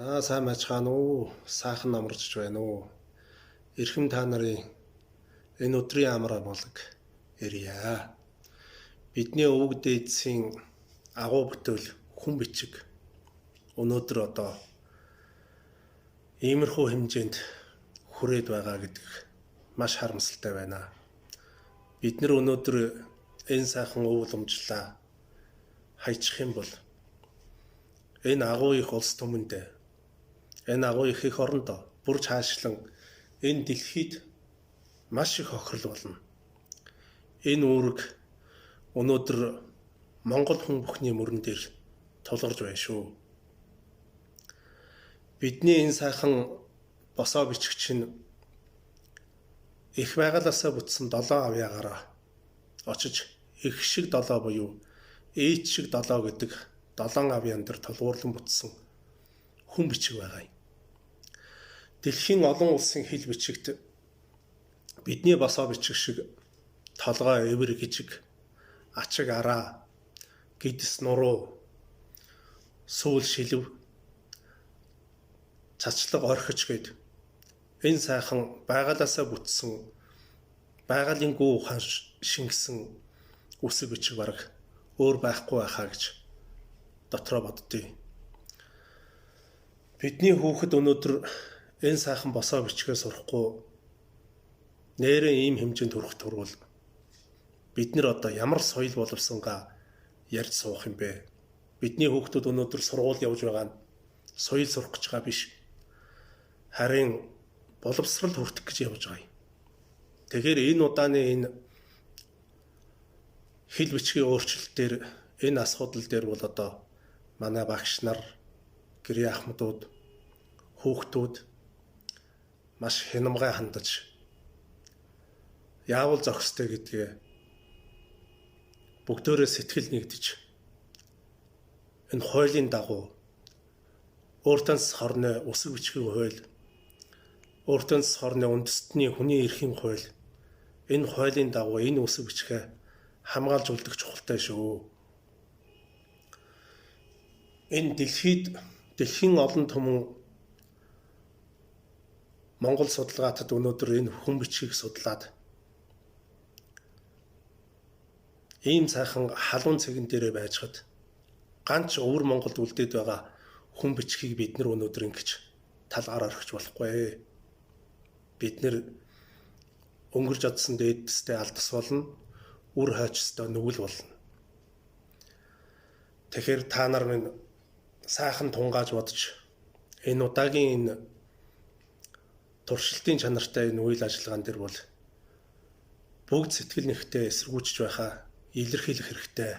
За сайн байцгаана уу? Сайхан амарч байна уу? Эрхэм та нарын энэ өдрийн амар амгалаг ирье. Бидний өвөг дээдсийн агуу бүтээл хүн бичиг өнөөдөр одоо иймэрхүү хэмжээнд хүрээд байгаа гэдэг маш харамсалтай байна. Бид нар өнөөдөр энэ сайхан өв уламжлалаа хайчих юм бол энэ агуу их улс түмэнд энэ агуу их оронд бүр цаашлан энэ дэлхийд маш их хохирол болно. Энэ үүрэг өнөөдөр Монгол хүн бүхний мөрөн дээр тулгарч байна шүү. Бидний энэ сайхан босоо бичгч нь их байгалаасаа бүтсэн 7 авьяагаараа очиж их шиг 7 буюу ээч шиг 7 гэдэг 7 авьяан дээр толгуурлан бүтсэн хүн бичиг байгаа юм. Дэлхийн олон улсын хэл бичигт бидний босоо бичиг шиг толгой эвэр гжиг, ачиг араа, гидс нуруу, сүүл шилв, цацлаг орхиж гээд энэ сайхан байгалаасаа бүтсэн байгалийн гүү ухаан шингэсэн үсэг бичиг бараг өөр байхгүй байхаа гэж дотроо боддیں۔ Бидний хүүхэд өнөөдөр энэ сайхан босоо бичгээ сурахгүй нэрээ ийм хэмжээнд хүрэх турвал бид нар одоо ямар соёл боловсонгаа ярьж суух юм бэ? Бидний хүүхдүүд өнөөдөр сургууль явж байгаа нь соёл сурах гэж байгаа биш. Харин боловсрал хүртэх гэж явж байгаа юм. Тэгэхээр энэ удааны энэ хэл бичгийн өөрчлөлтөөр энэ асуудал дээр бол одоо манай багш нар, гэрээ ахмадууд, хүүхдүүд маш хянамгай хандаж яавал зохистой гэдгээ бүгдөө сэтгэл нэгдэж энэ хуулийн дагуу өөртөөс хорны үсэг бичгийн хууль, өөртөөс хорны үндэстний хүний эрхийн хууль, энэ хуулийн дагуу энэ үсэг бичгээ хамгаалж үлдэх чухалтай шүү. Энэ дэлхийн олон түмэн Монгол судалгаатад өнөөдөр энэ хүн бичгийг судлаад ийм сайхан халуун цэгэн дээрээ байжхад ганц өвөр Монголд үлдээд байгаа хүн бичгийг бид нар өнөөдөр ингэж талгаар орхиж болохгүй. Бид нар өнгөрж одсон дээдстэй алдас болно, үр хойчстой нүгэл болно. Тэгэхээр та нар минь сайхан тунгааж бодож энэ удаагийн энэ туршилтын чанартай энэ үйл ажиллагаан дээр бол бүгд сэтгэл нэгтээ эсэргүүцэж байхаа илэрхийлэх хэрэгтэй.